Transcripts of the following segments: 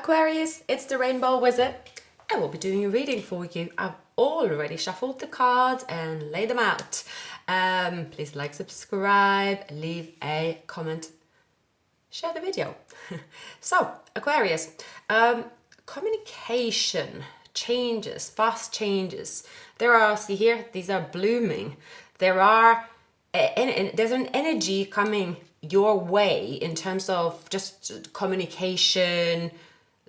Aquarius, it's the Rainbow Wizard. I will be doing a reading for you. I've already shuffled the cards and laid them out. Please like, subscribe, leave a comment, share the video. So, Aquarius, communication changes, fast changes. There are, see here, these are blooming. There's an energy coming your way in terms of just communication,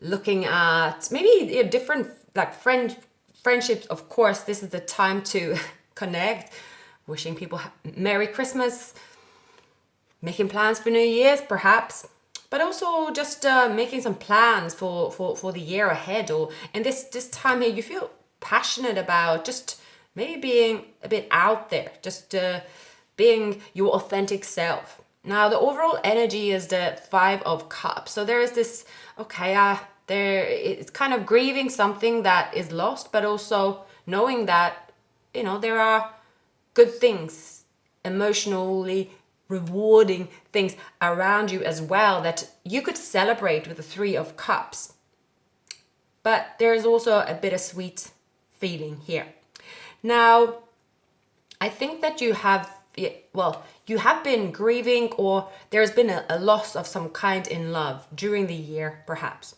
looking at maybe different like friendships. Of course, this is the time to connect, wishing people Merry Christmas, making plans for New Year's perhaps, but also just making some plans for the year ahead. Or in this time here, you feel passionate about just maybe being a bit out there, just being your authentic self. Now, the overall energy is the Five of Cups. So there is this, it's kind of grieving something that is lost, but also knowing that, there are good things, emotionally rewarding things around you as well that you could celebrate with the Three of Cups. But there is also a bittersweet feeling here. Now, I think that you have been grieving, or there's been a loss of some kind in love during the year, perhaps.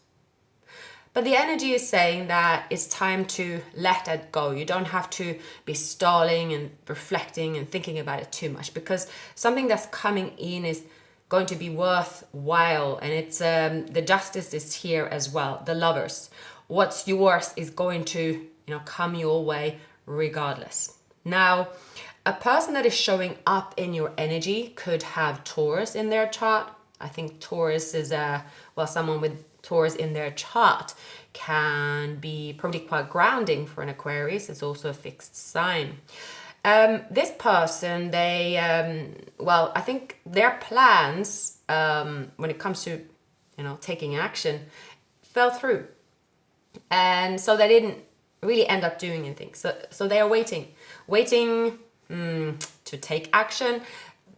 But the energy is saying that it's time to let it go. You don't have to be stalling and reflecting and thinking about it too much, because something that's coming in is going to be worthwhile. And it's the justice is here as well. The Lovers. What's yours is going to, come your way regardless. Now, a person that is showing up in your energy could have Taurus in their chart. I think Taurus is someone with Taurus in their chart can be probably quite grounding for an Aquarius. It's also a fixed sign. This person, I think their plans when it comes to, taking action fell through. And so they didn't really end up doing anything. So they are waiting to take action,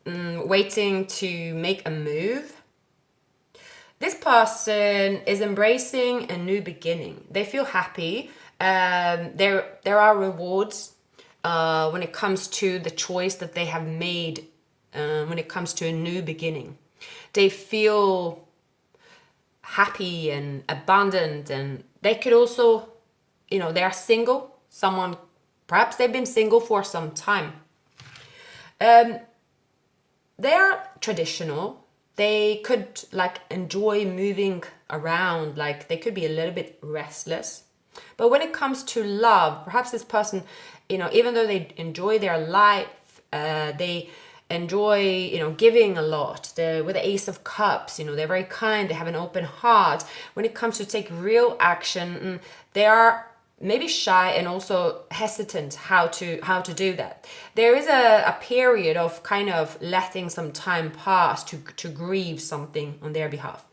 waiting to make a move. This person is embracing a new beginning. They feel happy. There are rewards when it comes to the choice that they have made when it comes to a new beginning. They feel happy and abundant, and they could also, they are single. Perhaps they've been single for some time. They are traditional. They could enjoy moving around, they could be a little bit restless. But when it comes to love, perhaps this person, even though they enjoy their life, they enjoy, giving a lot. With the Ace of Cups, they're very kind, they have an open heart. When it comes to take real action, they are maybe shy and also hesitant how to do that. There is a period of kind of letting some time pass to grieve something on their behalf.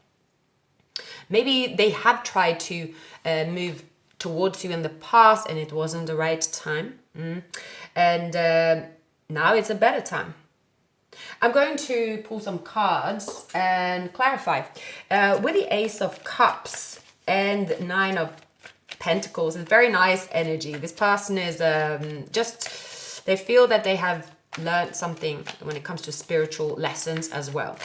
Maybe they have tried to move towards you in the past and it wasn't the right time. And now it's a better time. I'm going to pull some cards and clarify. With the Ace of Cups and Nine of Pentacles, it's very nice energy. This person is they feel that they have learned something when it comes to spiritual lessons as well.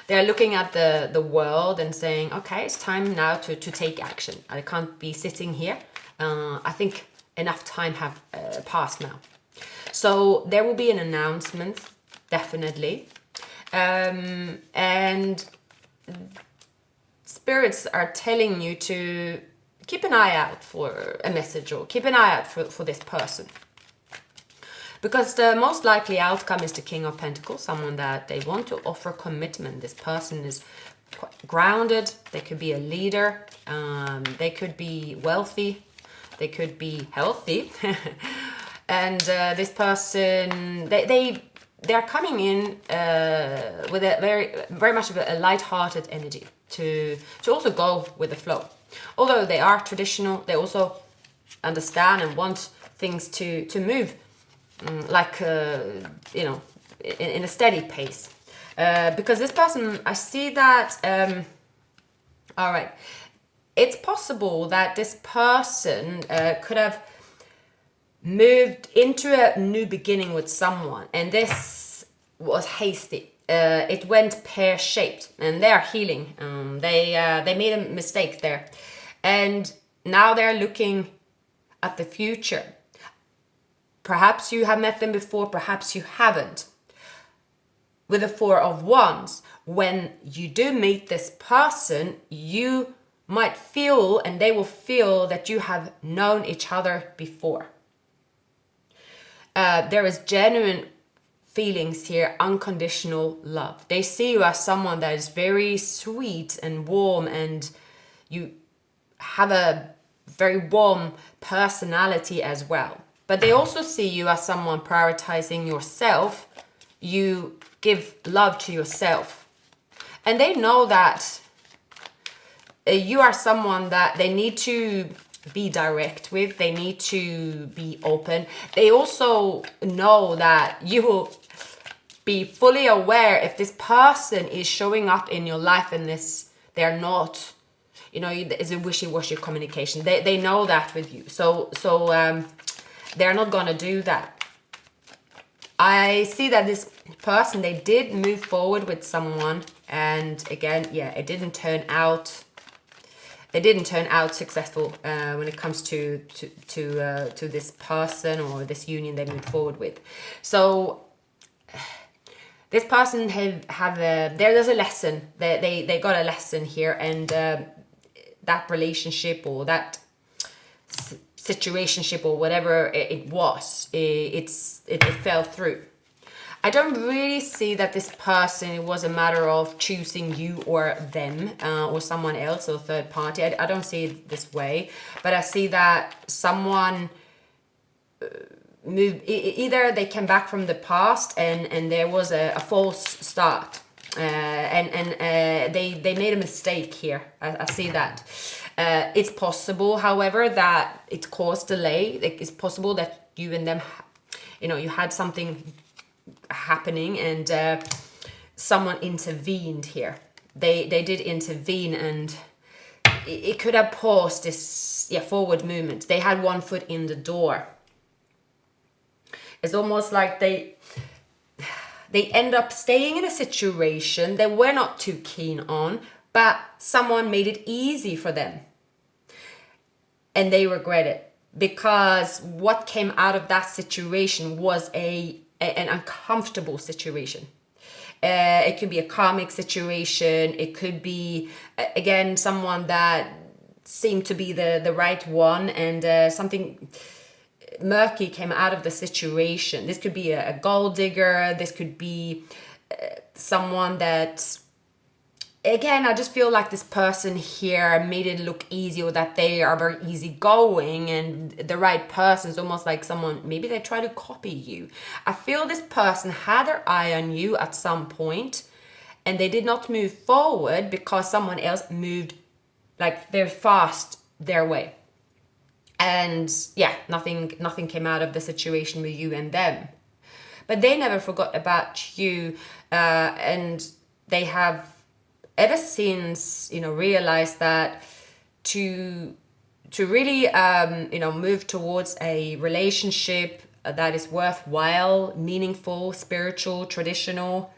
They're looking at the world and saying, okay, it's time now to take action. I can't be sitting here. I think enough time have passed now. So there will be an announcement, definitely. And spirits are telling you to keep an eye out for a message, or keep an eye out for this person. Because the most likely outcome is the King of Pentacles, someone that they want to offer commitment. This person is grounded. They could be a leader. They could be wealthy. They could be healthy. And this person, they're coming in with a very much of a light-hearted energy to also go with the flow. Although they are traditional, they also understand and want things to move in a steady pace. Because this person, I see that, all right, it's possible that this person could have moved into a new beginning with someone, and this was hasty. It went pear-shaped, and they are healing. They made a mistake there, and now they're looking at the future. Perhaps you have met them before, perhaps you haven't. With the Four of Wands, when you do meet this person, you might feel, and they will feel, that you have known each other before. There is genuine feelings here, unconditional love. They see you as someone that is very sweet and warm, and you have a very warm personality as well. But they also see you as someone prioritizing yourself. You give love to yourself. And they know that you are someone that they need to be direct with. They need to be open. They also know that you will be fully aware if this person is showing up in your life and they're not, it's a wishy-washy communication. They know that with you. So they're not going to do that. I see that this person, they did move forward with someone, and again, it didn't turn out successful when it comes to this person or this union they moved forward with. So this person there's a lesson. They got a lesson here, and that relationship or that situationship or whatever it was, it fell through. I don't really see that this person, it was a matter of choosing you or them or someone else or third party. I don't see it this way, but I see that someone moved, either they came back from the past and there was a false start, and they made a mistake here. I see that. It's possible, however, that it caused delay. It's possible that you and them, you had something happening, and someone intervened here. They did intervene, and it could have paused this forward movement. They had one foot in the door. It's almost like they end up staying in a situation they were not too keen on, but someone made it easy for them. And they regret it, because what came out of that situation was an uncomfortable situation. It could be a karmic situation. It could be, again, someone that seemed to be the right one, and something murky came out of the situation. This could be a gold digger. This could be someone that, again, I just feel like this person here made it look easy, or that they are very easygoing, and the right person is almost like someone, maybe they try to copy you. I feel this person had their eye on you at some point, and they did not move forward because someone else moved like very fast their way. And nothing came out of the situation with you and them. But they never forgot about you, and they have ever since, realized that to really, move towards a relationship that is worthwhile, meaningful, spiritual, traditional,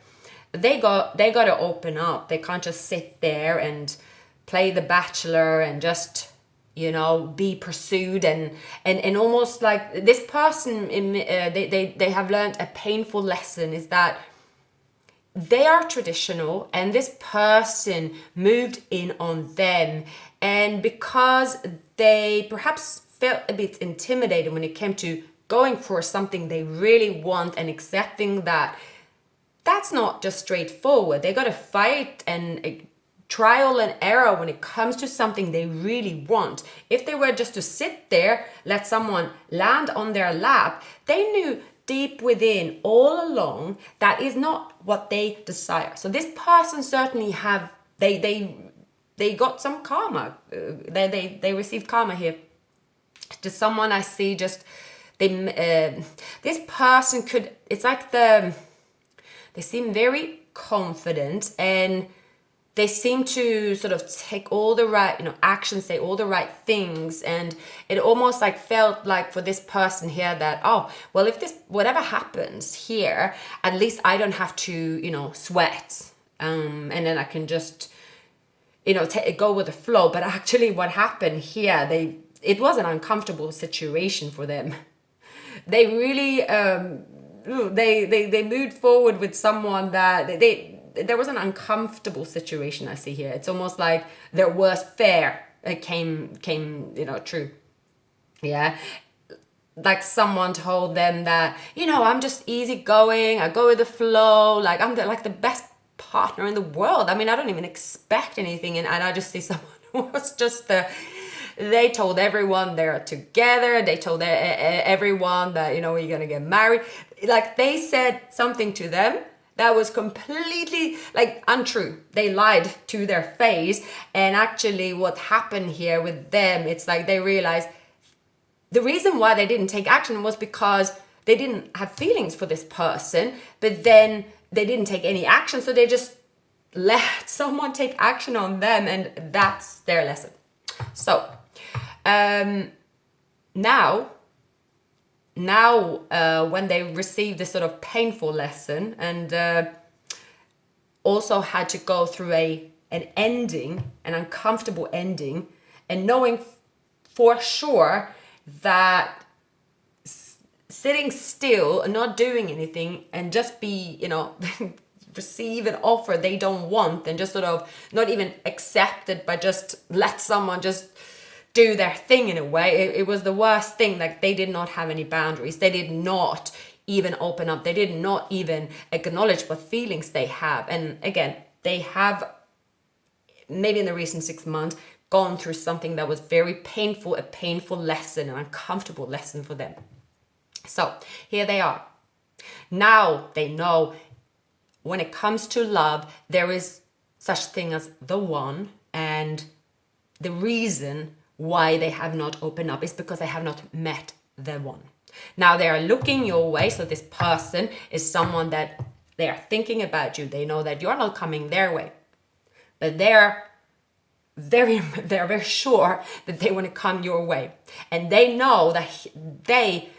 they got to open up. They can't just sit there and play the bachelor and just, be pursued and almost like this person, they have learned a painful lesson, is that they are traditional, and this person moved in on them. And because they perhaps felt a bit intimidated when it came to going for something they really want and accepting that that's not just straightforward. They got to fight and trial and error when it comes to something they really want. If they were just to sit there, let someone land on their lap, they knew deep within all along that is not what they desire. So this person certainly they got some karma. They received karma here. Just someone I see, just this person could, it's like they seem very confident, and they seem to sort of take all the right, actions, say all the right things. And it almost like felt like for this person here that, oh, well, if this, whatever happens here, at least I don't have to, sweat. And then I can just, go with the flow. But actually what happened here, it was an uncomfortable situation for them. They really, they moved forward with someone that there was an uncomfortable situation I see here. It's almost like their worst fear came true. Yeah. Like someone told them that, I'm just easygoing, I go with the flow, like I'm the best partner in the world. I mean, I don't even expect anything, and I just see someone who was just they told everyone they're together. They told everyone that, we're going to get married. Like they said something to them that was completely like untrue. They lied to their face. And actually what happened here with them, it's like they realized the reason why they didn't take action was because they didn't have feelings for this person, but then they didn't take any action. So they just let someone take action on them, and that's their lesson. So now when they received this sort of painful lesson and also had to go through an uncomfortable ending, and knowing for sure that sitting still and not doing anything and just be, receive an offer they don't want and just sort of not even accept it, but just let someone just do their thing in a way. It was the worst thing. Like they did not have any boundaries. They did not even open up. They did not even acknowledge what feelings they have. And again, they have maybe in the recent 6 months gone through something that was very painful, a painful lesson, an uncomfortable lesson for them. So here they are. Now they know when it comes to love, there is such thing as the one, and the reason why they have not opened up is because they have not met the one. Now they are looking your way. So this person is someone that they are thinking about you. They know that you're not coming their way, but they're very sure that they want to come your way. And they know that they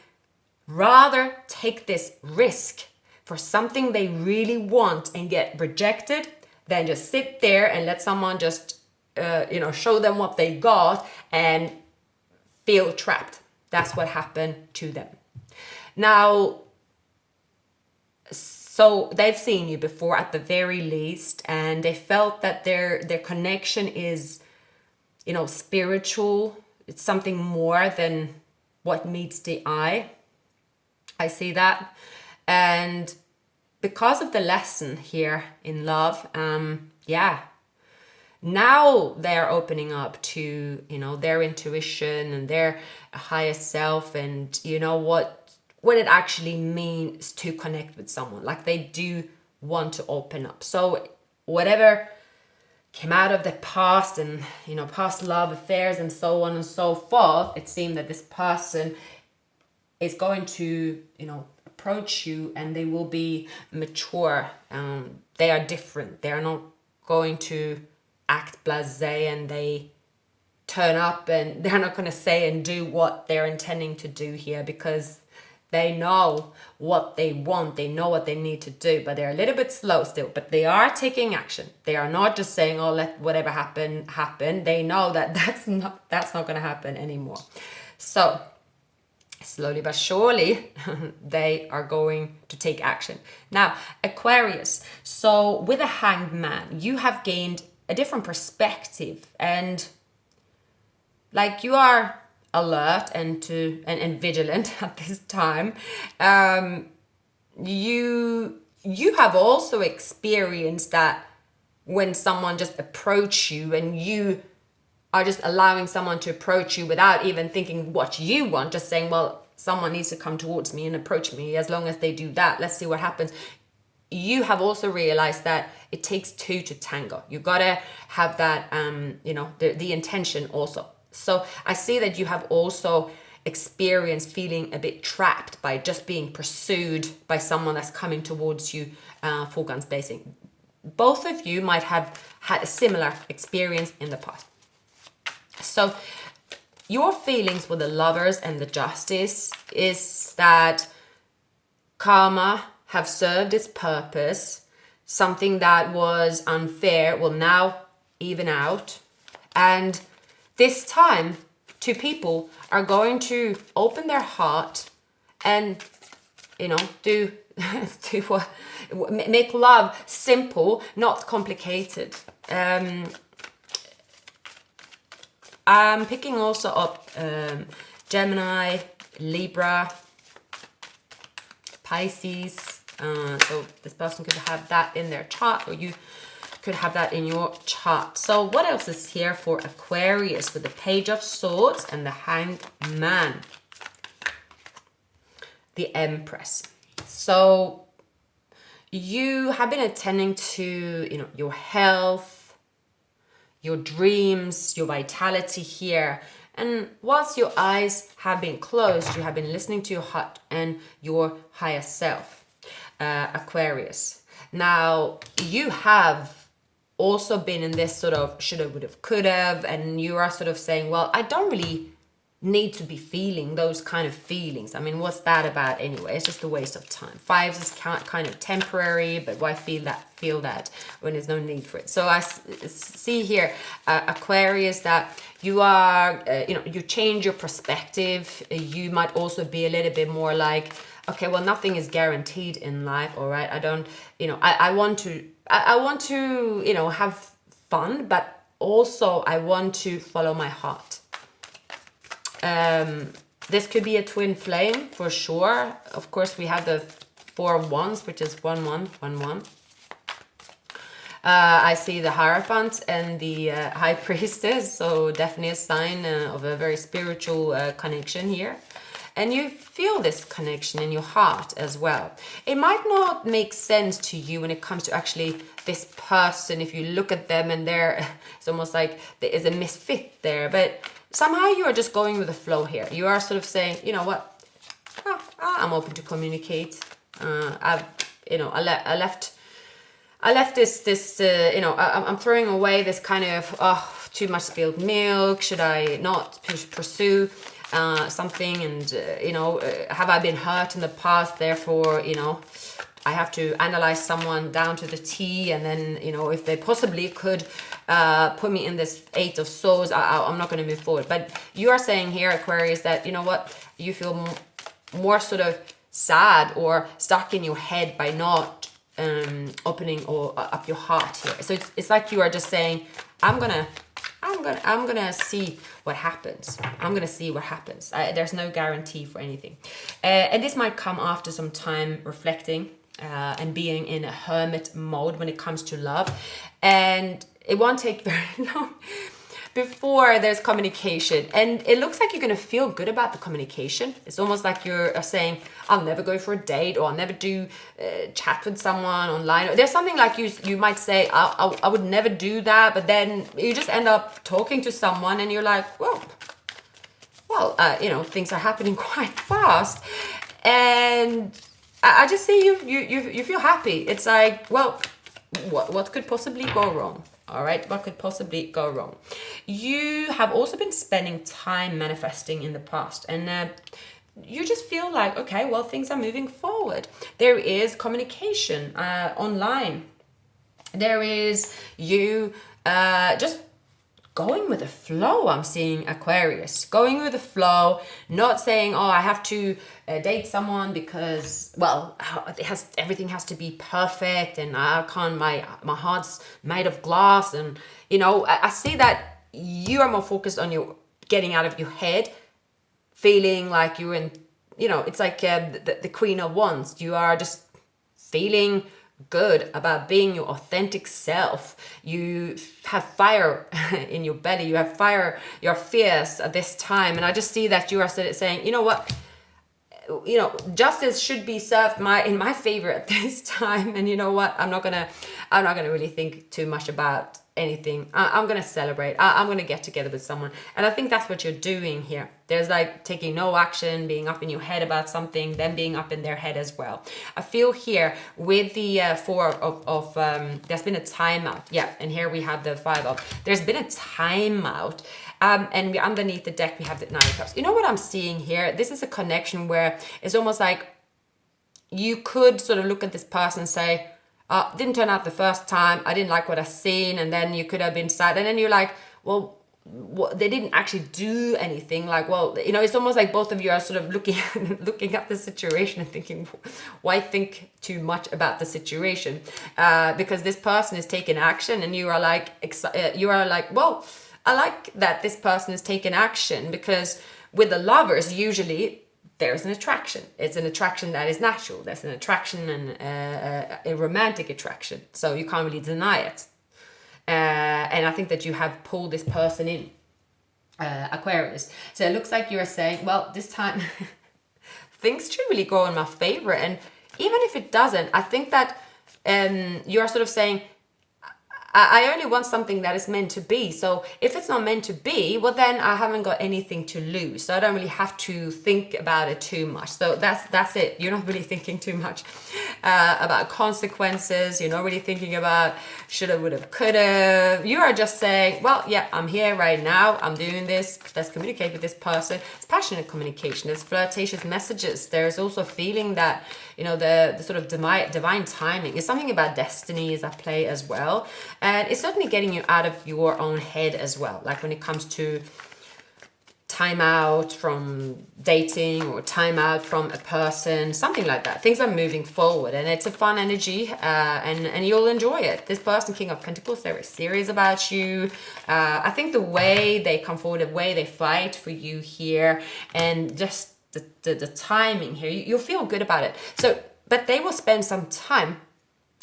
rather take this risk for something they really want and get rejected than just sit there and let someone just show them what they got and feel trapped. That's what happened to them. Now, so they've seen you before at the very least, and they felt that their connection is, spiritual. It's something more than what meets the eye. I see that. And because of the lesson here in love, now they're opening up to, their intuition and their higher self, and what it actually means to connect with someone. Like they do want to open up. So whatever came out of the past and, past love affairs and so on and so forth, it seemed that this person is going to, approach you, and they will be mature. They are different. They are not going to act blasé, and they turn up and they're not going to say and do what they're intending to do here, because they know what they want. They know what they need to do, but they're a little bit slow still, but they are taking action. They are not just saying, oh, let whatever happen. They know that that's not going to happen anymore. So slowly but surely, they are going to take action. Now, Aquarius. So with a Hanged Man, you have gained a different perspective, and like you are alert and vigilant at this time. You have also experienced that when someone just approach you, and you are just allowing someone to approach you without even thinking what you want, just saying, well, someone needs to come towards me and approach me. As long as they do that, let's see what happens. You have also realized that it takes two to tango. You gotta have that, the intention also. So I see that you have also experienced feeling a bit trapped by just being pursued by someone that's coming towards you, full guns blazing. both of you might have had a similar experience in the past. So your feelings with the Lovers and the Justice is that karma have served its purpose. Something that was unfair will now even out. And this time, two people are going to open their heart and, do what, make love simple, not complicated. I'm picking also up Gemini, Libra, Pisces. So this person could have that in their chart, or you could have that in your chart. So what else is here for Aquarius with the Page of Swords and the Hanged Man? The Empress. So you have been attending to, your health, your dreams, your vitality here. And whilst your eyes have been closed, you have been listening to your heart and your higher self, Aquarius. Now, you have also been in this sort of shoulda, woulda, coulda, and you are sort of saying, well, I don't really need to be feeling those kind of feelings. I mean, what's that about anyway? It's just a waste of time. Fives is kind of temporary, but why feel that when there's no need for it? So I see here, Aquarius, that you are, you change your perspective. You might also be a little bit more like, okay, well, nothing is guaranteed in life, all right? I don't, I want to, have fun, but also I want to follow my heart. This could be a twin flame for sure. Of course, we have the Four of Wands, which is 1-1-1-1. I see the Hierophant and the High Priestess, so definitely a sign of a very spiritual connection here. And you feel this connection in your heart as well. It might not make sense to you when it comes to actually this person. If you look at them and it's almost like there is a misfit there. But somehow you are just going with the flow here. You are sort of saying, you know what, I'm open to communicate. I left this, I'm throwing away this kind of, too much spilled milk. Should I not pursue something? And, have I been hurt in the past? Therefore, I have to analyze someone down to the T. And then, if they possibly could put me in this Eight of Swords, I'm not going to move forward. But you are saying here, Aquarius, that, you feel more sort of sad or stuck in your head by not opening up your heart here. So it's like you are just saying, I'm gonna see what happens. I'm gonna see what happens. There's no guarantee for anything, and this might come after some time reflecting and being in a hermit mode when it comes to love, and it won't take very long before there's communication. And it looks like you're going to feel good about the communication. It's almost like you're saying, I'll never go for a date, or I'll never do chat with someone online. There's something like you might say, I would never do that, but then you just end up talking to someone and you're like, well, things are happening quite fast. And I just see you feel happy. It's like, well, what could possibly go wrong? All right, what could possibly go wrong? You have also been spending time manifesting in the past, and you just feel like, okay, well, things are moving forward. There is communication online. There is you just going with the flow. I'm seeing Aquarius going with the flow, not saying, oh, I have to date someone because, well, everything has to be perfect, and I can't, my heart's made of glass. And I see that you are more focused on your getting out of your head, feeling like you're in, it's like the Queen of Wands. You are just feeling good about being your authentic self. You have fire in your belly. You have fire. You're fierce at this time. And I just see that you are saying, you know what, justice should be served in my favor at this time. And you know what, I'm not gonna really think too much about anything. I'm going to celebrate. I'm going to get together with someone. And I think that's what you're doing here. There's like taking no action, being up in your head about something, then being up in their head as well. I feel here with the four of there's been a timeout. Yeah, and here we have the five of. There's been a timeout. And we, underneath the deck, we have the Nine of Cups. You know what I'm seeing here? This is a connection where it's almost like you could sort of look at this person and say, didn't turn out the first time, I didn't like what I seen, and then you could have been sad, and then you're like, well, they didn't actually do anything. Like, well, you know, it's almost like both of you are sort of looking at the situation and thinking, why think too much about the situation? Because this person is taking action, and you are like, well, I like that this person is taking action, because with the Lovers, usually there's an attraction. It's an attraction that is natural. There's an attraction and a romantic attraction. So you can't really deny it. And I think that you have pulled this person in, Aquarius. So it looks like you're saying, well, this time things should really go in my favor. And even if it doesn't, I think that you're sort of saying, I only want something that is meant to be. So if it's not meant to be, well, then I haven't got anything to lose. So I don't really have to think about it too much. So that's it. You're not really thinking too much about consequences. You're not really thinking about shoulda, woulda, coulda. You are just saying, well, yeah, I'm here right now. I'm doing this. Let's communicate with this person. It's passionate communication. It's flirtatious messages. There's also a feeling that, you know, the sort of divine timing is something about destiny is at play as well. And it's certainly getting you out of your own head as well. Like when it comes to time out from dating or time out from a person, something like that. Things are moving forward and it's a fun energy, and you'll enjoy it. This person, King of Pentacles, they're very serious about you. I think the way they come forward, the way they fight for you here, and just the timing here, you'll feel good about it. So, but they will spend some time,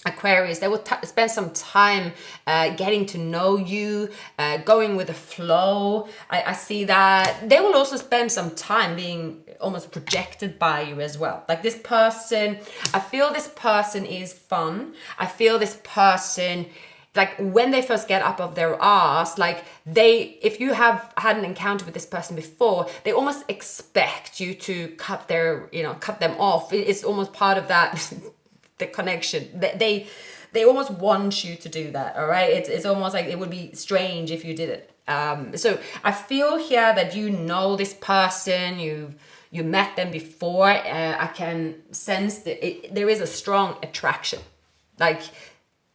Aquarius, they will spend some time getting to know you, going with the flow. I see that. They will also spend some time being almost projected by you as well. Like this person, I feel this person is fun. I feel this person, like when they first get up of their ass, like if you have had an encounter with this person before, they almost expect you to cut them off. It's almost part of that the connection. They almost want you to do that. All right, it's almost like it would be strange if you did it. So I feel here that you know this person, you met them before. I can sense that there is a strong attraction. Like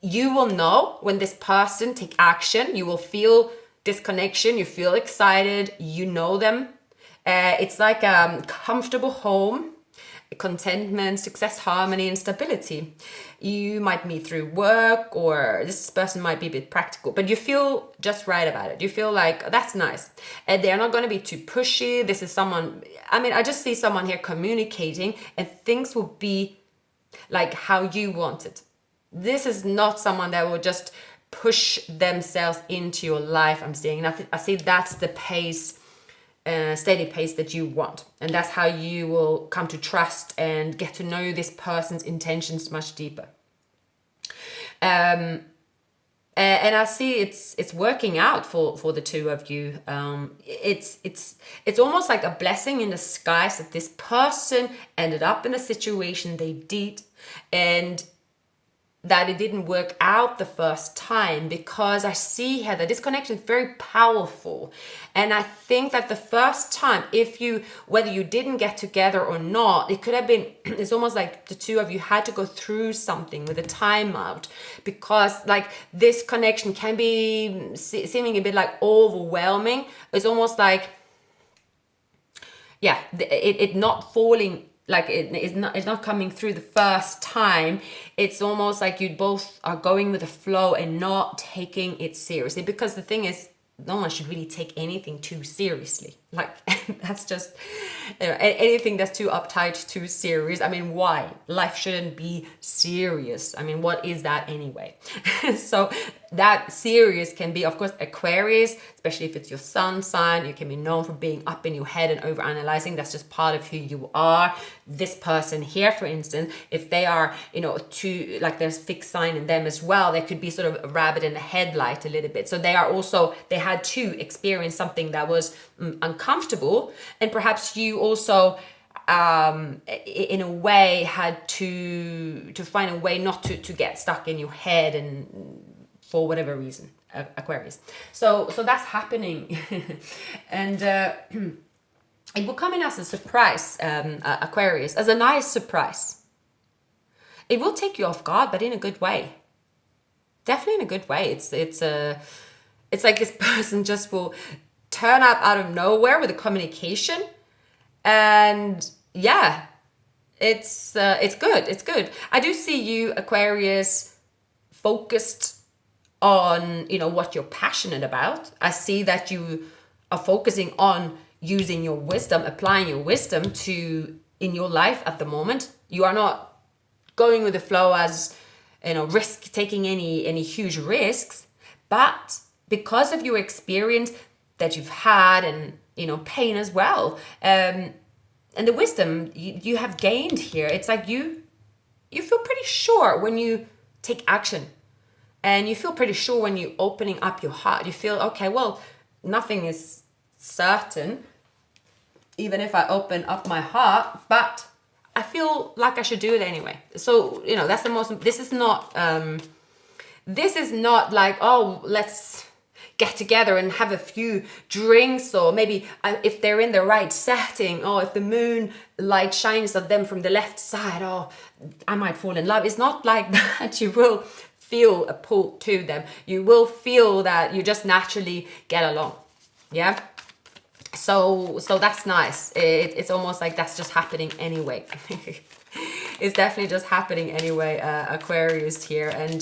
you will know when this person take action. You will feel this connection. You feel excited. You know them. It's like a comfortable home, contentment, success, harmony, and stability. You might meet through work, or this person might be a bit practical, but you feel just right about it. You feel like, oh, that's nice. And they're not going to be too pushy. This is someone, I just see someone here communicating and things will be like how you want it. This is not someone that will just push themselves into your life, I'm seeing. And I see that's the pace, steady pace that you want, and that's how you will come to trust and get to know this person's intentions much deeper. And I see it's working out for the two of you. It's almost like a blessing in disguise that this person ended up in a situation they did, and that it didn't work out the first time, because I see here that this connection is very powerful. And I think that the first time, whether you didn't get together or not, it could have been, it's almost like the two of you had to go through something with a timeout, because like this connection can be seeming a bit like overwhelming. It's almost like, yeah, it not falling, like it's not coming through the first time. It's almost like you both are going with the flow and not taking it seriously, because the thing is, no one should really take anything too seriously. Like, that's just, anything that's too uptight, too serious. I mean, why? Life shouldn't be serious. I mean, what is that anyway? So that serious can be, of course, Aquarius, especially if it's your sun sign. You can be known for being up in your head and over analyzing. That's just part of who you are. This person here, for instance, if they are, too, like, there's fixed sign in them as well, they could be sort of a rabbit in the headlight a little bit. So they had to experience something that was uncomfortable, and perhaps you also in a way had to find a way not to get stuck in your head, and for whatever reason, Aquarius. So that's happening. And it will come in as a surprise, Aquarius, as a nice surprise. It will take you off guard, but in a good way. Definitely in a good way. It's like this person just will turn up out of nowhere with a communication, and yeah, it's good. It's good. I do see you, Aquarius, focused on what you're passionate about. I see that you are focusing on using your wisdom, applying your wisdom in your life at the moment. You are not going with the flow as risk taking any huge risks, but because of your experience that you've had, and pain as well, and the wisdom you have gained here, it's like you feel pretty sure when you take action, and you feel pretty sure when you're opening up your heart. You feel, okay, well, nothing is certain even if I open up my heart, but I feel like I should do it anyway. So that's the most. This is not like, oh, let's get together and have a few drinks, or maybe if they're in the right setting, or if the moon light shines on them from the left side, oh, I might fall in love. It's not like that. You will feel a pull to them. You will feel that you just naturally get along. Yeah. So that's nice. It's almost like that's just happening anyway. It's definitely just happening anyway, Aquarius here. And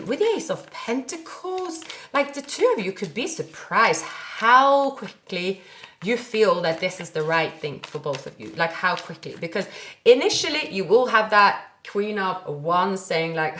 with the Ace of Pentacles, like, the two of you could be surprised how quickly you feel that this is the right thing for both of you. Like, how quickly, because initially you will have that Queen of Wands saying like,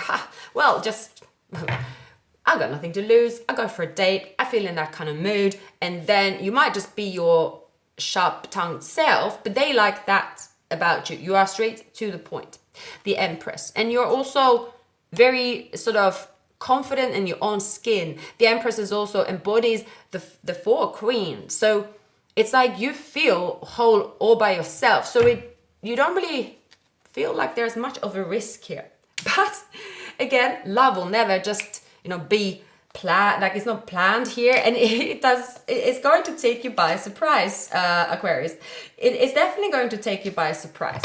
well, just I've got nothing to lose. I go for a date. I feel in that kind of mood. And then you might just be your sharp-tongued self, but they like that about you. You are straight to the point. The Empress. And you're also very sort of confident in your own skin. The Empress is also embodies the four queens. So it's like you feel whole all by yourself. So you don't really feel like there's much of a risk here. But again, love will never just be planned. Like, it's not planned here, and it's going to take you by surprise, Aquarius. It's definitely going to take you by surprise.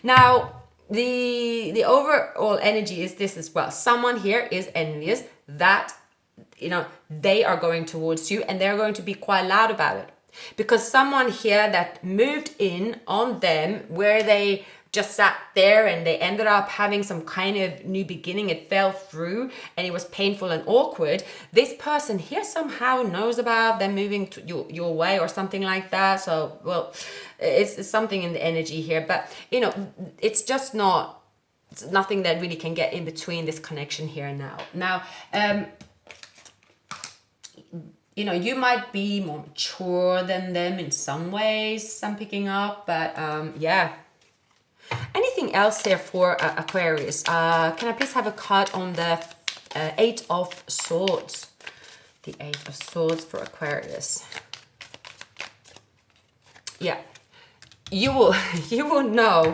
Now, the overall energy is this as well. Someone here is envious that they are going towards you, and they're going to be quite loud about it, because someone here that moved in on them, where they just sat there and they ended up having some kind of new beginning, it fell through and it was painful and awkward. This person here somehow knows about them moving to your way or something like that. So, well, it's something in the energy here, but it's just it's nothing that really can get in between this connection here and now. You might be more mature than them in some ways, I'm picking up, but yeah. Anything else there for Aquarius? Can I please have a card on the Eight of Swords? The Eight of Swords for Aquarius. Yeah, you will know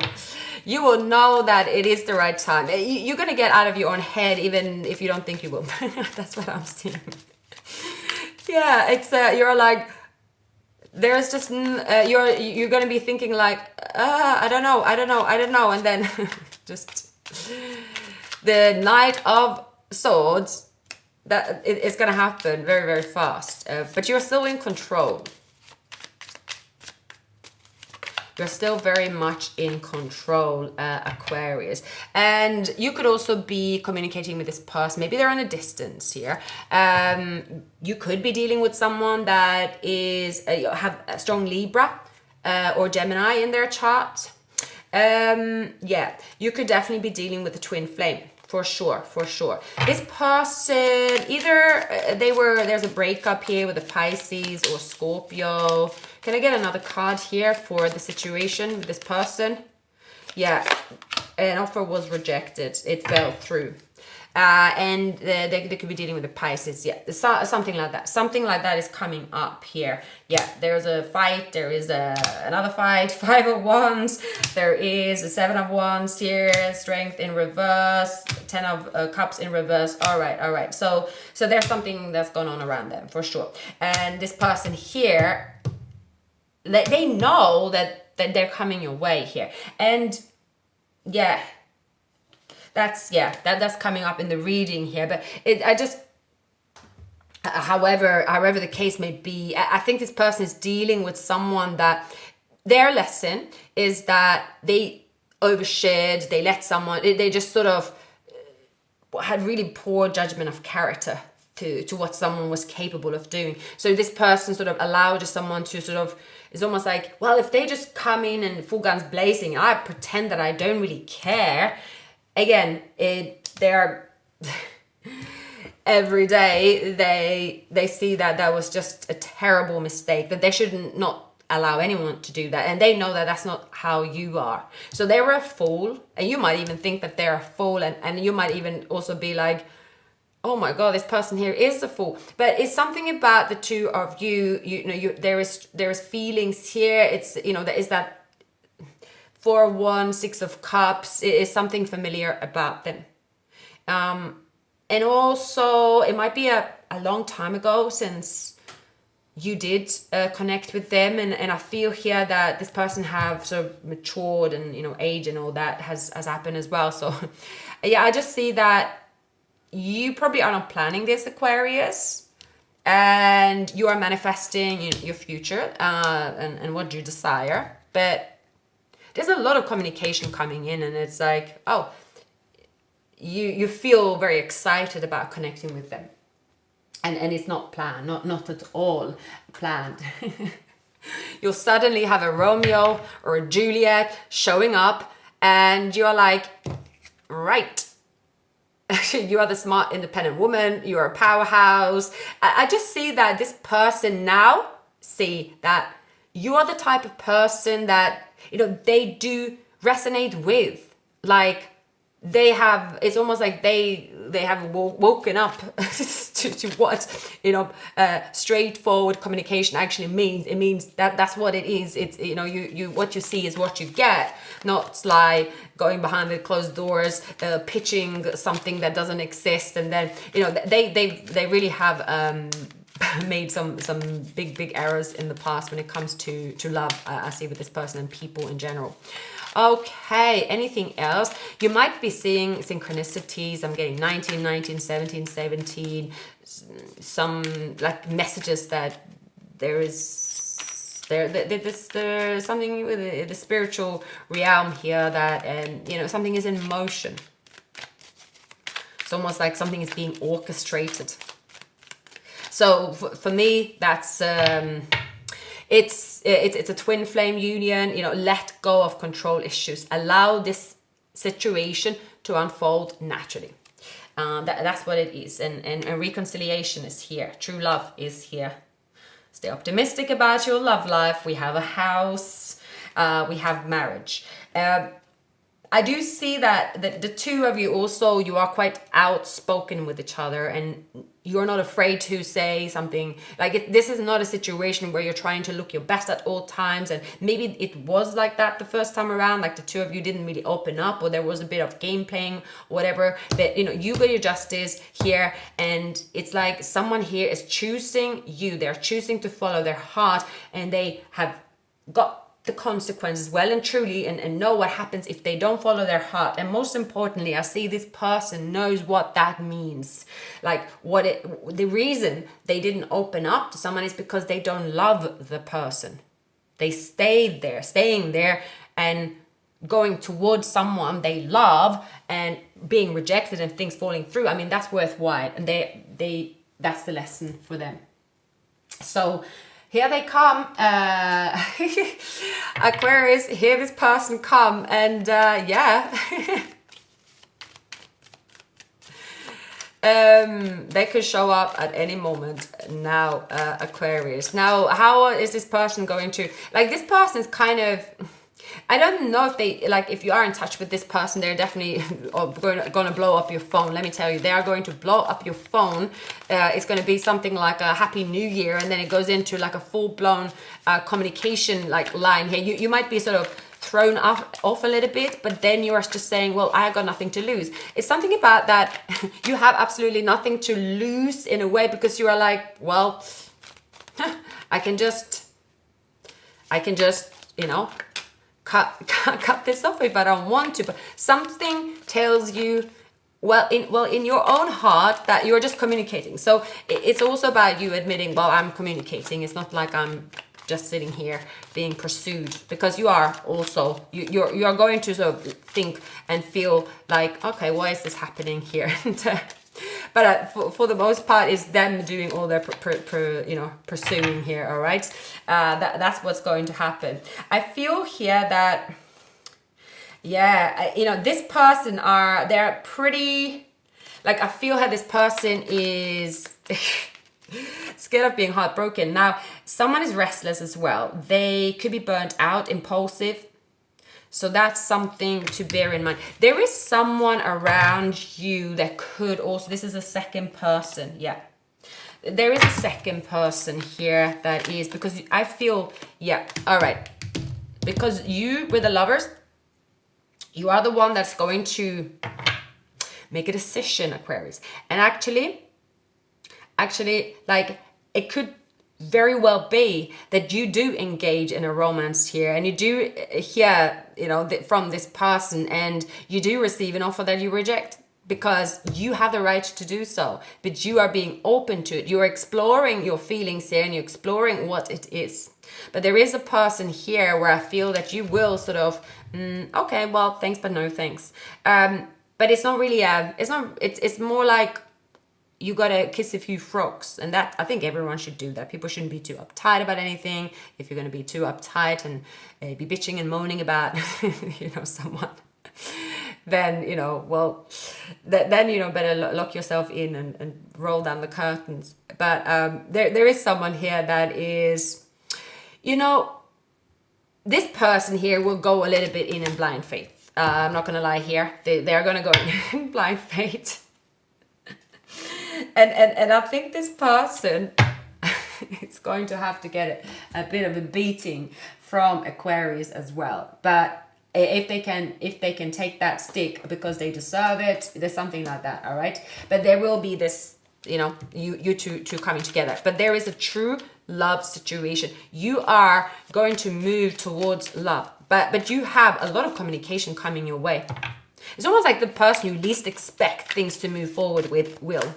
that it is the right time. You're gonna get out of your own head, even if you don't think you will. That's what I'm seeing. Yeah, it's you're like, there's just you're gonna be thinking like, I don't know, and then just the Knight of Swords, that it's gonna happen very, very fast, but you're still in control. You're still very much in control, Aquarius. And you could also be communicating with this person. Maybe they're on a distance here. You could be dealing with someone that is have a strong Libra or Gemini in their chart. Yeah, you could definitely be dealing with a twin flame. For sure, for sure. This person, either there's a breakup here with a Pisces or Scorpio. Can I get another card here for the situation with this person? Yeah, an offer was rejected. It fell through. And they could be dealing with a Pisces. Yeah, something like that. Something like that is coming up here. Yeah, there's a fight. There is another fight. 5 of Wands. There is a 7 of Wands here. Strength in reverse. 10 of Cups in reverse. All right. So there's something that's going on around them for sure. And this person here, they know that they're coming your way here. And yeah. That's coming up in the reading here, but however the case may be, I think this person is dealing with someone that their lesson is that they overshared, they let someone, they just sort of had really poor judgment of character to what someone was capable of doing. So this person sort of allowed someone to sort of, it's almost like, well, if they just come in and full guns blazing, I pretend that I don't really care. Again, they're every day they see that was just a terrible mistake, that they should not allow anyone to do that, and they know that that's not how you are. So they were a fool, and you might even think that they're a fool, and you might even also be like, oh my god, this person here is a fool. But it's something about the two of you. There is feelings here. It's there is that 4 of Wands, 6 of Cups. It is something familiar about them. And also, it might be a long time ago since you did connect with them. And I feel here that this person have sort of matured and, age and all that has happened as well. So, yeah, I just see that you probably are not planning this, Aquarius. And you are manifesting your future and what you desire. But there's a lot of communication coming in, and it's like, oh, you feel very excited about connecting with them, and it's not planned, not at all planned. You'll suddenly have a Romeo or a Juliet showing up, and you're like, right, you are the smart, independent woman. You are a powerhouse. I just see that this person now see that you are the type of person that they do resonate with. Like it's almost like they have woken up to what straightforward communication actually means. It means that's what it is. It's you what you see is what you get, not like going behind the closed doors, pitching something that doesn't exist, and then they really have made some big errors in the past when it comes to love. I see with this person and people in general. Okay, anything else? You might be seeing synchronicities. I'm getting 19, 17, 17. Some like messages that there's something with the spiritual realm here that something is in motion. It's almost like something is being orchestrated. So for me, that's it's a twin flame union. Let go of control issues. Allow this situation to unfold naturally. That's what it is. And reconciliation is here. True love is here. Stay optimistic about your love life. We have a house. We have marriage. I do see that the two of you also, you are quite outspoken with each other, and you're not afraid to say something. Like this is not a situation where you're trying to look your best at all times, and maybe it was like that the first time around, like the two of you didn't really open up, or there was a bit of game playing, whatever. But you got your justice here, and it's like someone here is choosing you. They're choosing to follow their heart, and they have got the consequences well and truly, and know what happens if they don't follow their heart. And most importantly, I see this person knows what that means. Like the reason they didn't open up to someone is because they don't love the person. They stayed there, staying there and going towards someone they love and being rejected and things falling through. I mean, that's worthwhile, and that's the lesson for them. So here they come, Aquarius. Here this person come, and yeah. They could show up at any moment now, Aquarius. Now, how is this person going to, like, this person is kind of, I don't know if they, like, if you are in touch with this person, they're definitely going to blow up your phone. Let me tell you, they are going to blow up your phone. It's going to be something like a Happy New Year, and then it goes into like a full-blown communication like line here. You might be sort of thrown off a little bit, but then you are just saying, well, I got nothing to lose. It's something about that. You have absolutely nothing to lose in a way, because you are like, well, I can just, you know, cut this off if I don't want to. But something tells you, in your own heart, that you're just communicating. So it's also about you admitting, well, I'm communicating. It's not like I'm just sitting here being pursued, because you are also, you are going to sort of think and feel like, okay, why is this happening here? But for the most part, it's them doing all their pursuing here. All right, that's what's going to happen. I feel here that, yeah, this person they're pretty, like, I feel how this person is scared of being heartbroken. Now, someone is restless as well. They could be burnt out, impulsive. So that's something to bear in mind. There is someone around you that could also, this is a second person. Yeah. There is a second person here that is, because I feel, yeah, all right. Because you, with the Lovers, you are the one that's going to make a decision, Aquarius. And actually, like, it could very well be that you do engage in a romance here, and you do hear, from this person, and you do receive an offer that you reject, because you have the right to do so, but you are being open to it. You're exploring your feelings here, and you're exploring what it is. But there is a person here where I feel that you will sort of, okay, well, thanks, but no thanks. But it's not really, it's more like, you gotta kiss a few frogs, and that, I think everyone should do that. People shouldn't be too uptight about anything. If you're gonna be too uptight and be bitching and moaning about, someone, then better lock yourself in and roll down the curtains. But there is someone here that is, this person here will go a little bit in blind faith. I'm not gonna lie here. They're gonna go in blind faith. And I think this person is going to have to get a bit of a beating from Aquarius as well. But if they can take that stick because they deserve it, there's something like that, all right? But there will be this, you two coming together. But there is a true love situation. You are going to move towards love, but you have a lot of communication coming your way. It's almost like the person you least expect things to move forward with will.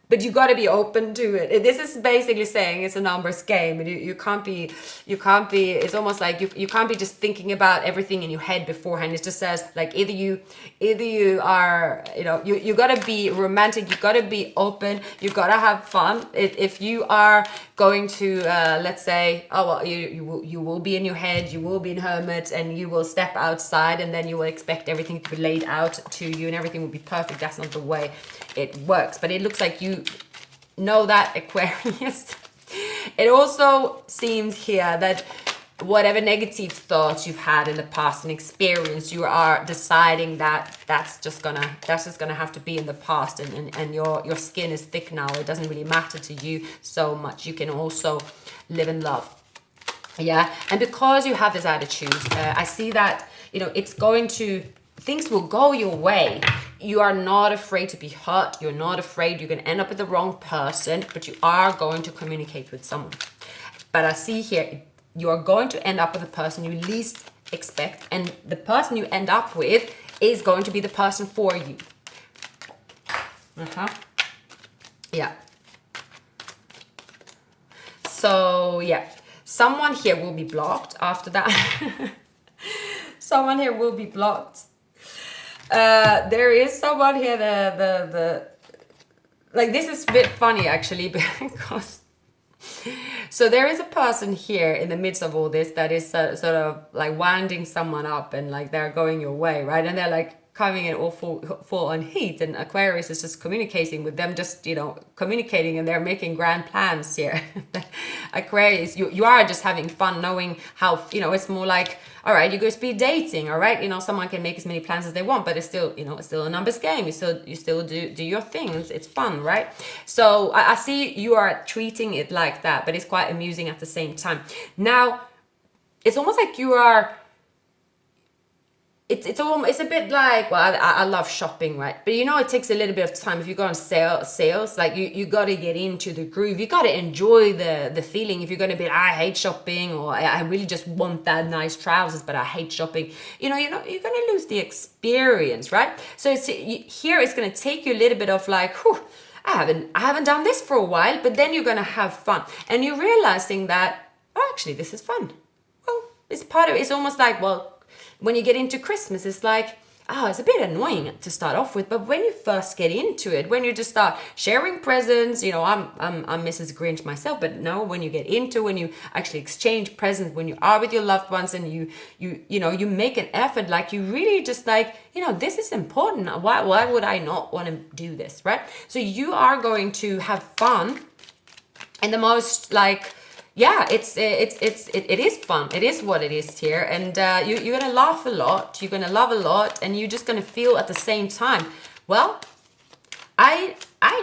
But you got to be open to it. This is basically saying it's a numbers game, and you can't be, it's almost like you can't be just thinking about everything in your head beforehand. It just says, like, either you are, you got to be romantic, you got to be open, you got to have fun. If you are going to, let's say, you will be in your head, you will be in hermit, and you will step outside, and then you will expect everything to be laid out to you and everything will be perfect. That's not the way it works. But it looks like you know that, Aquarius. It also seems here that whatever negative thoughts you've had in the past and experience, you are deciding that that's just gonna have to be in the past, and your skin is thick now. It doesn't really matter to you so much. You can also live in love. Yeah. And because you have this attitude, I see that things will go your way. You are not afraid to be hurt. You're not afraid you're going to end up with the wrong person, but you are going to communicate with someone. But I see here, you are going to end up with a person you least expect, and the person you end up with is going to be the person for you. Yeah. So, yeah. Someone here will be blocked after that. Someone here will be blocked. There is someone here, like, this is a bit funny actually, because so there is a person here in the midst of all this that is sort of like winding someone up, and like they're going your way, right? And they're like coming in all full on heat, and Aquarius is just communicating with them, just, you know, communicating, and they're making grand plans here. Aquarius, you are just having fun, knowing how, you know, it's more like, all right, you go speed dating, all right, you know, someone can make as many plans as they want, but it's still, you know, it's still a numbers game. You still do your things. It's fun, right? So I see you are treating it like that, but it's quite amusing at the same time. Now, it's almost like you are, it's a bit like, well, I love shopping, right? But you know, it takes a little bit of time. If you go on sales, like you got to get into the groove. You got to enjoy the feeling. If you're going to be, I hate shopping, or I really just want that nice trousers, but I hate shopping, you know, you're going to lose the experience, right? So here it's going to take you a little bit of like, whew, I haven't done this for a while, but then you're going to have fun, and you're realizing that, oh, actually, this is fun. Well, it's part of it. It's almost like, well, when you get into Christmas, it's like, oh, it's a bit annoying to start off with, but when you first get into it, when you just start sharing presents, you know, I'm Mrs. Grinch myself, but no, when you get into, when you actually exchange presents, when you are with your loved ones, and you know, you make an effort, like you really just like, you know, this is important. Why would I not want to do this, right? So you are going to have fun in the most like, yeah, it is fun. It is what it is here, and you're gonna laugh a lot. You're gonna love a lot, and you're just gonna feel at the same time, well, I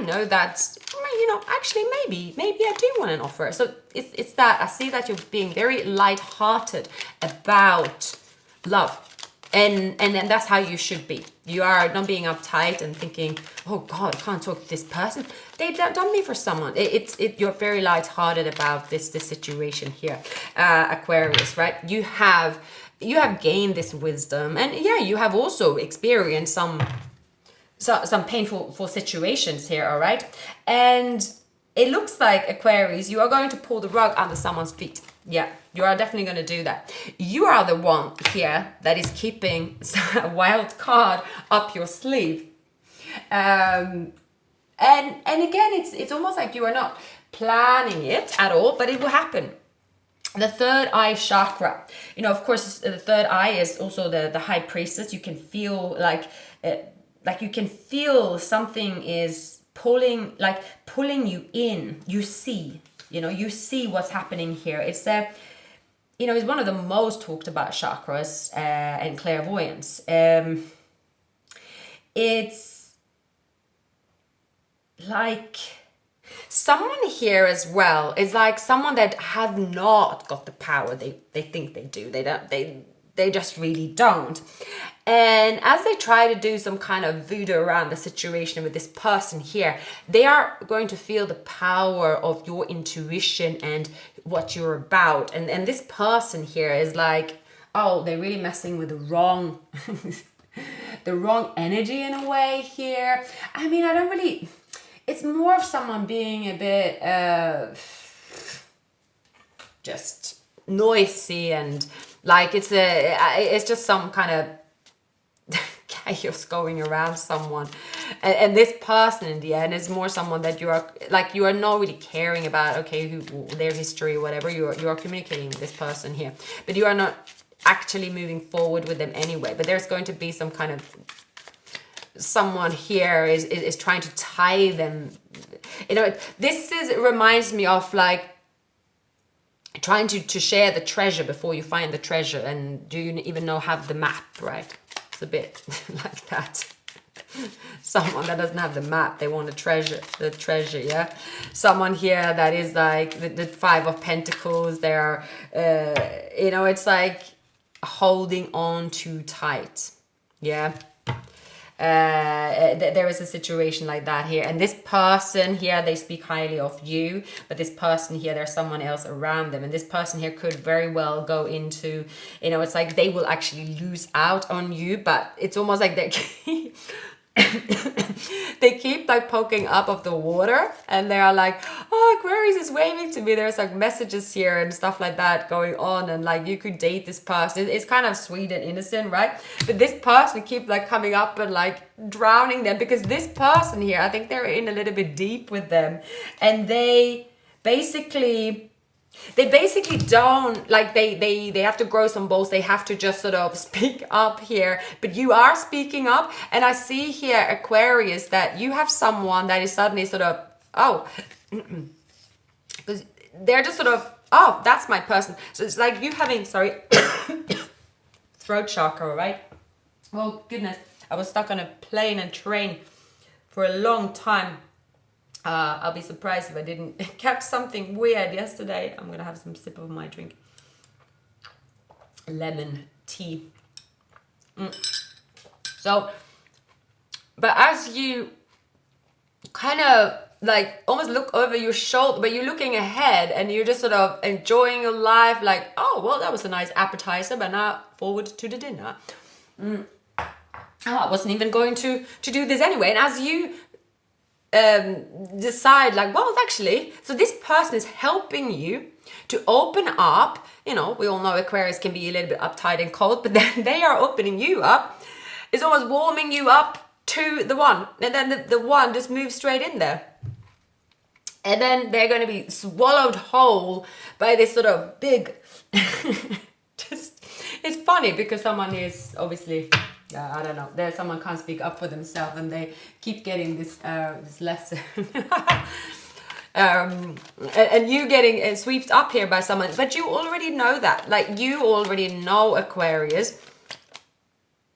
know that, you know, actually maybe I do want an offer. So it's that I see that you're being very light-hearted about love. And then that's how you should be. You are not being uptight and thinking, oh God, I can't talk to this person. They've done me for someone. You're very light-hearted about this situation here, Aquarius, right? You have gained this wisdom, and yeah, you have also experienced some painful situations here, all right? And it looks like, Aquarius, you are going to pull the rug under someone's feet. Yeah, you are definitely going to do that. You are the one here that is keeping a wild card up your sleeve. And again, it's almost like you are not planning it at all, but it will happen. The third eye chakra, you know, of course, the third eye is also the high priestess. You can feel like you can feel something is pulling you in. You see. You know, you see what's happening here. It's you know, it's one of the most talked about chakras and clairvoyance. It's like someone here as well is like someone that have not got the power they think they do. They just really don't. And as they try to do some kind of voodoo around the situation with this person here, they are going to feel the power of your intuition and what you're about. And this person here is like, oh, they're really messing with the wrong the wrong energy in a way here. I mean, it's more of someone being a bit just noisy, and like it's just some kind of chaos going around someone, and this person in the end is more someone that you are not really caring about, okay, who their history or whatever. You are communicating with this person here, but you are not actually moving forward with them anyway. But there's going to be some kind of someone here is trying to tie them, you know. It reminds me of like trying to share the treasure before you find the treasure, and do you even have the map, right? It's a bit like that. Someone that doesn't have the map, they want the treasure, yeah. Someone here that is like the Five of Pentacles. They're you know, it's like holding on too tight, yeah. There is a situation like that here, and this person here, they speak highly of you, but this person here, there's someone else around them, and this person here could very well go into, you know, it's like they will actually lose out on you, but it's almost like they they keep like poking up of the water, and they are like, oh, Aquarius is waving to me. There's like messages here and stuff like that going on, and like you could date this person. It's kind of sweet and innocent, right? But this person keep like coming up and like drowning them, because this person here, I think they're in a little bit deep with them, and they basically don't like, they have to grow some balls. They have to just sort of speak up here, but you are speaking up. And I see here, Aquarius, that you have someone that is suddenly sort of, oh, because they're just sort of, oh, that's my person. So it's like you having, sorry, throat chakra, right? Oh goodness, I was stuck on a plane and train for a long time. I'll be surprised if I didn't catch something weird yesterday. I'm gonna have some sip of my drink. Lemon tea. So, but as you kind of like almost look over your shoulder, but you're looking ahead and you're just sort of enjoying your life, like, oh, well, that was a nice appetizer, but now forward to the dinner. Oh, I wasn't even going to do this anyway. And as you decide like, well, actually, so this person is helping you to open up. You know, we all know Aquarius can be a little bit uptight and cold, but then they are opening you up. It's almost warming you up to the one, and then the one just moves straight in there, and then they're going to be swallowed whole by this sort of big just, it's funny because someone is obviously, I don't know, there's someone can't speak up for themselves, and they keep getting this lesson. And you getting swept up here by someone, but you already know that. Like, you already know, Aquarius,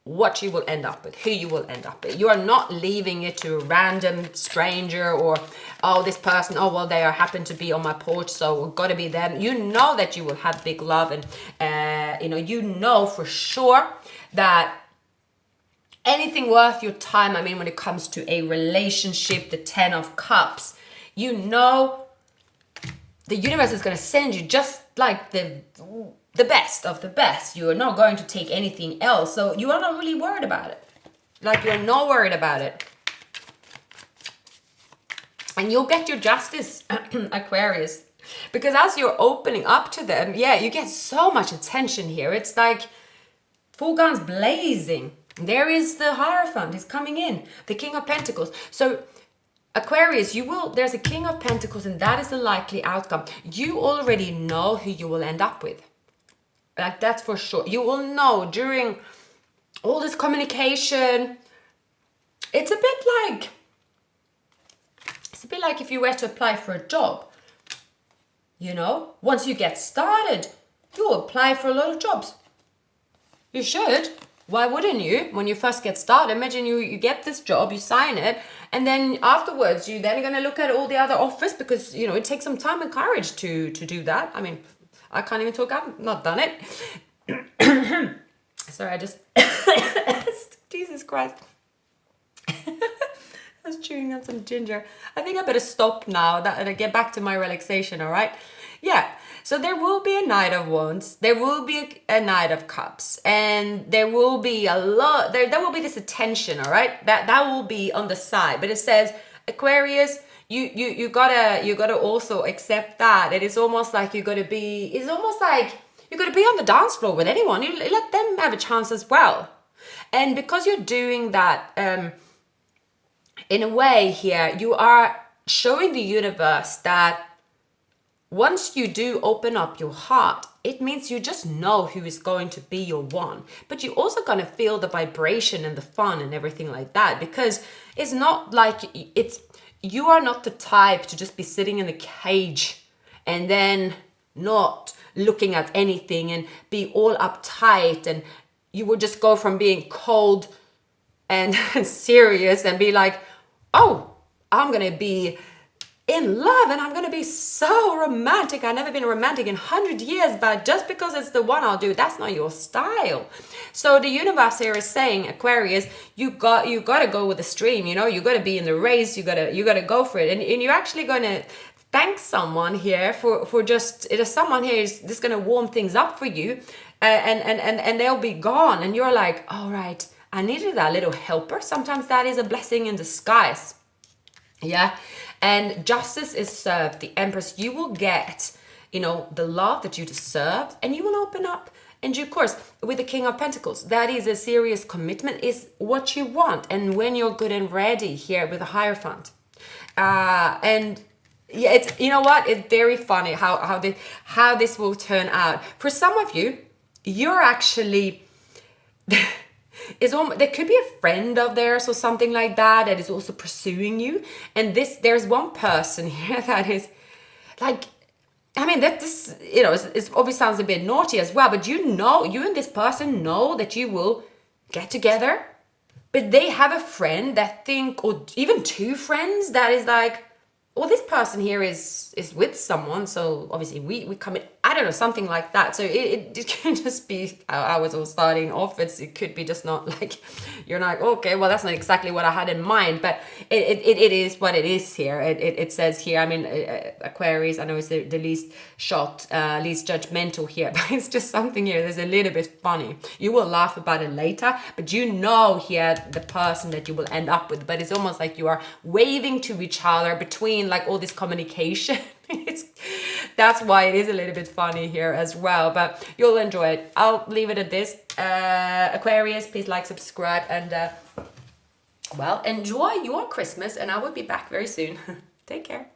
what you will end up with, who you will end up with. You are not leaving it to a random stranger, or, oh, this person, oh, well, they are happen to be on my porch, so it's got to be them. You know that you will have big love, and you know for sure that anything worth your time, I mean, when it comes to a relationship, the 10 of Cups, you know the universe is going to send you just like the best of the best. You are not going to take anything else, so you are not really worried about it. Like, you're not worried about it. And you'll get your justice, Aquarius. Because as you're opening up to them, yeah, you get so much attention here. It's like full guns blazing. There is the Hierophant, he's coming in, the King of Pentacles. So Aquarius, there's a King of Pentacles, and that is the likely outcome. You already know who you will end up with. Like, that's for sure. You will know during all this communication. It's a bit like if you were to apply for a job. You know, once you get started, you will apply for a lot of jobs. You should. Why wouldn't you? When you first get started, imagine you get this job, you sign it, and then afterwards you then are going to look at all the other offers, because, you know, it takes some time and courage to do that. I mean, I can't even talk, I've not done it. Sorry, I just, Jesus Christ. I was chewing on some ginger. I think I better stop now and get back to my relaxation, all right? Yeah, so there will be a Knight of Wands, there will be a Knight of Cups, and there will be a lot, there will be this attention, all right? That will be on the side, but it says, Aquarius, you gotta also accept that. It is almost like you gotta be on the dance floor with anyone. You let them have a chance as well. And because you're doing that, in a way here, you are showing the universe that once you do open up your heart, it means you just know who is going to be your one. But you're also going to feel the vibration and the fun and everything like that, because it's not like you are not the type to just be sitting in a cage and then not looking at anything and be all uptight, and you would just go from being cold and serious and be like, oh, I'm going to be in love and I'm going to be so romantic. I've never been romantic in 100 years, but just because it's the one I'll do, that's not your style. So the universe here is saying, Aquarius, you got to go with the stream, you know, you got to be in the race, you got to go for it. And you're actually going to thank someone here for just, it is someone here is just going to warm things up for you, and they'll be gone, and you're like, all right, I needed that little helper. Sometimes that is a blessing in disguise. Yeah. And justice is served. The Empress, you will get, the love that you deserve, and you will open up in due course. With the King of Pentacles, that is a serious commitment, is what you want. And when you're good and ready here with the Hierophant. And yeah, it's, you know what? It's very funny how this will turn out. For some of you, you're actually... there could be a friend of theirs or something like that is also pursuing you, and there's one person here that is like, I mean, that this, it obviously sounds a bit naughty as well, but you and this person know that you will get together, but they have a friend that think, or even two friends that is like, well, this person here is with someone, so obviously we come in, I don't know, something like that. So it can just be how I was all starting off. It could be just not like, you're like, okay, well, that's not exactly what I had in mind, but it is what it is here. It says here, I mean, Aquarius, I know it's the least shocked, least judgmental here, but it's just something here that's a little bit funny. You will laugh about it later, but here the person that you will end up with, but it's almost like you are waving to each other between like all this communication. That's why it is a little bit funny here as well, but you'll enjoy it. I'll leave it at this. Aquarius, please like, subscribe, and well, enjoy your Christmas, and I will be back very soon. Take care.